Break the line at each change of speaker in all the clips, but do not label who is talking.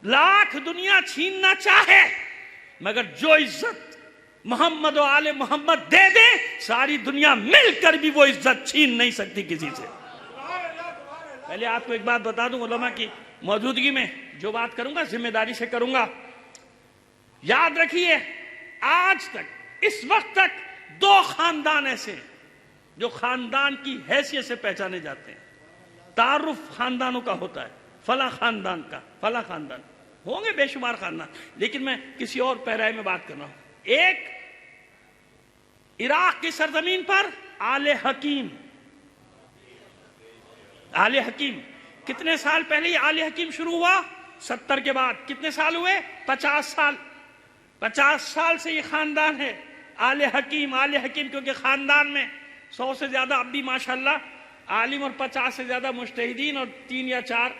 लाख दुनिया छीनना चाहे मगर जो इज्जत मोहम्मद और आले मोहम्मद दे दे, सारी दुनिया मिलकर भी वो इज्जत छीन नहीं सकती किसी से। पहले आपको एक बात बता दूं, उलमा की मौजूदगी में जो बात करूंगा जिम्मेदारी से करूंगा। याद रखिए, आज तक इस वक्त तक दो खानदान ऐसे जो खानदान की हैसियत से पहचाने जाते हैं। तारुफ खानदानों का होता है, फला खानदान का, फला खानदान, होंगे बेशुमार खानदान, लेकिन मैं किसी और पैराए में बात कर रहा हूं। एक इराक की सरजमीन पर आले हकीम, आले हकीम, कितने साल पहले ये आले हकीम शुरू हुआ? 70 के बाद कितने साल हुए? 50 साल। 50 साल से ये खानदान है आले हकीम। आले हकीम क्योंकि खानदान में 100 से ज्यादा अब भी माशाल्लाह आलिम और 50 से ज्यादा मुज्तहिदीन और 3 या 4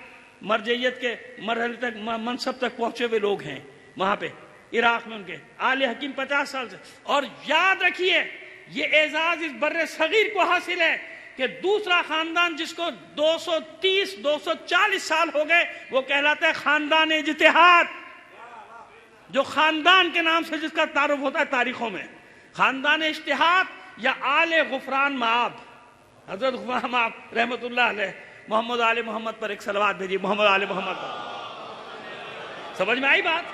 मरजइयत के मरहले तक मनसब तक पहुंचे हुए लोग हैं वहां पे इराक में। उनके आले हकीम 50 साल से। और याद रखिए, ये एजाज इस बर्रे सगीर को हासिल है कि दूसरा खानदान जिसको 230-240 साल हो गए वो कहलाता है खानदान इज्तिहाद। जो खानदान के नाम से जिसका तारुफ होता है तारीखों में, खानदान इज्तिहाद या आले गुफरान माब। हजरत गुफरान माब रहमतुल्लाह अलैह मोहम्मद आले मोहम्मद पर एक सलवात भेजिए, मोहम्मद आले मोहम्मद पर। समझ में आई बात?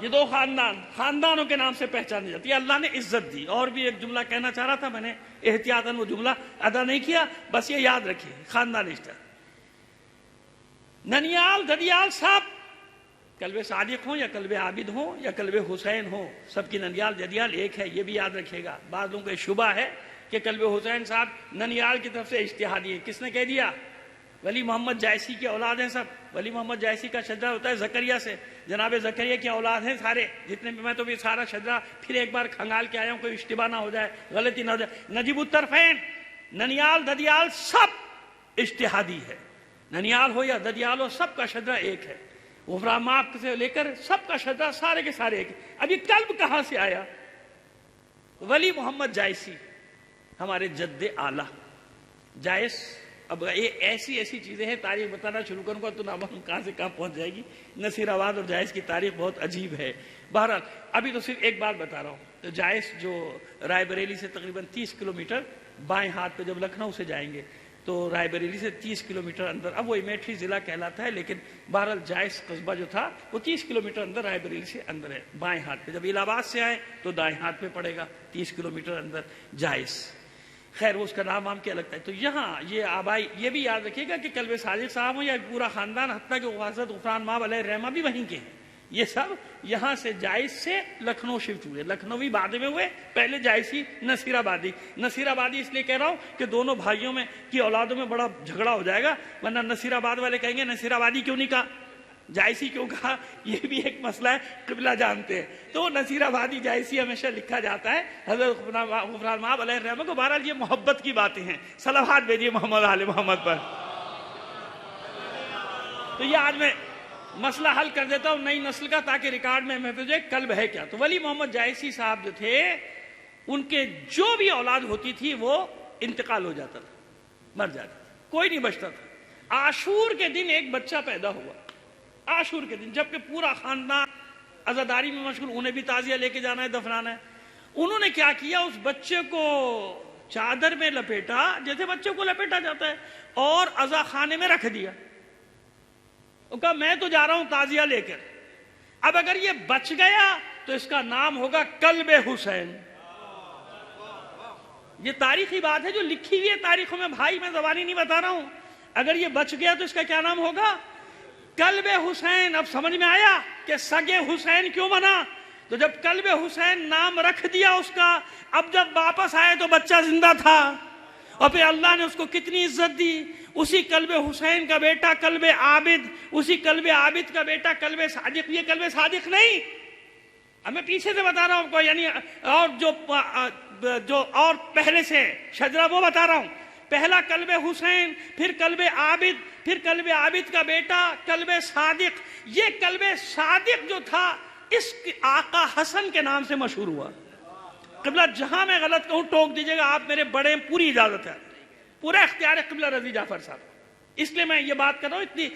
ये दो खानदानों के नाम से पहचानी जाती है। अल्लाह ने इज्जत दी। और भी एक जुमला कहना चाह रहा था, मैंने एहतियातन वो जुमला अदा नहीं किया, बस ये याद रखिए, खानदान इज्जत। ननियाल ददियाल साहब कल्बे सादिक हो या कल्बे आबिद हो या कल्बे हुसैन हो, सबकी ननियाल ददियाल एक है, ये भी याद रखिएगा। बाद लोगों को शुबा है कि कल्बे हुसैन साहब ननियाल की तरफ से इज्तिहादी है। किसने कह दिया? वली मोहम्मद जायसी की औलाद हैं सब। वली मोहम्मद जायसी का शजरा होता है जकरिया से, जनाब जकरिया की औलाद हैं सारे जितने भी। मैं तो भी सारा शजरा फिर एक बार खंगाल के आया हूं, कोई इश्तिबा ना हो जाए, गलती ना हो जाए। नजीबुत तरफैन, ननियाल ददियाल सब इज्तिहादी है। ननियाल हो या ददियाल हो, सबका शजरा एक है। गुफरामात से लेकर सबका शजरा सारे के सारे एक है। अब ये कल्ब कहां से आया? वली मोहम्मद जायसी हमारे जद्दे आला जायस। अब ये ऐसी ऐसी चीजें हैं, तारीख बताना शुरू करूंगा तो ना मालूम कहां से कहां पहुंच जाएगी। नसीराबाद और जायस की तारीख बहुत अजीब है। बहरहाल अभी तो सिर्फ एक बात बता रहा हूं। तो जायस जो रायबरेली से तकरीबन 30 किलोमीटर बाएं हाथ पे, जब लखनऊ से जाएंगे तो रायबरेली से 30 किलोमीटर अंदर, अब वो इमेठी जिला कहलाता है, लेकिन बहरहाल जायस कस्बा जो था वो 30 किलोमीटर अंदर रायबरेली से अंदर है, बाएं हाथ पे। जब इलाहाबाद से आए तो दाएं हाथ पे पड़ेगा, 30 किलोमीटर अंदर जायस। खैर वो उसका नाम क्या लगता है। तो यहाँ ये आबाई, ये भी याद रखिएगा कि कल्बे सादिक साहब हो या पूरा खानदान, हत्ता के हज़रत गुफरान माब अलैहि रहमा भी वहीं के हैं। ये सब यहाँ से जायस से लखनऊ शिफ्ट हुए। लखनवी बाद में हुए, पहले जायसी नसीराबादी। नसीराबादी इसलिए कह रहा हूँ कि दोनों भाइयों में की औलादों में बड़ा झगड़ा हो जाएगा, वरना नसीराबाद वाले कहेंगे नसीराबादी क्यों नहीं कहा, जायसी क्यों कहा, ये भी एक मसला है, किबला जानते हैं। तो नसीराबादी जायसी हमेशा लिखा जाता है हज़रत गुफरान माब अलैहि रहमा को। बहरहाल ये मोहब्बत की बातें हैं। सलावत भेजिए मोहम्मद आले मोहम्मद पर। तो ये आज मैं मसला हल कर देता हूं नई नस्ल का, ताकि रिकॉर्ड में महफूज है कल्ब है क्या। तो वली मोहम्मद जायसी साहब जो थे, उनके जो भी औलाद होती थी वो इंतकाल हो जाता था, मर जाता था, कोई नहीं बचता था। आशूर के दिन एक बच्चा पैदा हुआ, आशूर के दिन, जबकि पूरा खानदान अजादारी में मशगूल, उन्हें भी ताजिया लेके जाना है, दफनाना है। उन्होंने क्या किया, उस बच्चे को चादर में लपेटा, जैसे बच्चे को लपेटा जाता है, और अजा खाने में रख दिया। कहा मैं तो जा रहा हूं ताजिया लेकर, अब अगर ये बच गया तो इसका नाम होगा कल्बे हुसैन। ये तारीखी बात है जो लिखी हुई है तारीखों में भाई, मैं ज़बानी नहीं बता रहा हूं। अगर ये बच गया तो इसका क्या नाम होगा? कल्बे हुसैन। अब समझ में आया कि सगे हुसैन क्यों बना? तो जब कल्बे हुसैन नाम रख दिया उसका, अब जब वापस आए तो बच्चा जिंदा था, और फिर अल्लाह ने उसको कितनी इज्जत दी। उसी कल्बे हुसैन का बेटा कल्बे आबिद, उसी कल्बे आबिद का बेटा कल्बे सादिक। ये कल्बे सादिक नहीं, अब मैं पीछे से बता रहा हूं आपको, यानी और जो और पहले से शजरा वो बता रहा हूं। पहला कल्बे हुसैन, फिर कल्बे आबिद, फिर कल्बे आबिद का बेटा कल्बे सादिक। ये कल्बे सादिक जो था, इस आका हसन के नाम से मशहूर हुआ। किबला जहां मैं गलत कहूं टोक दीजिएगा, आप मेरे बड़े, पूरी इजाजत है, पूरा इख्तियार है किबला रजी जाफर साहब। इसलिए मैं ये बात कर रहा हूं, इतनी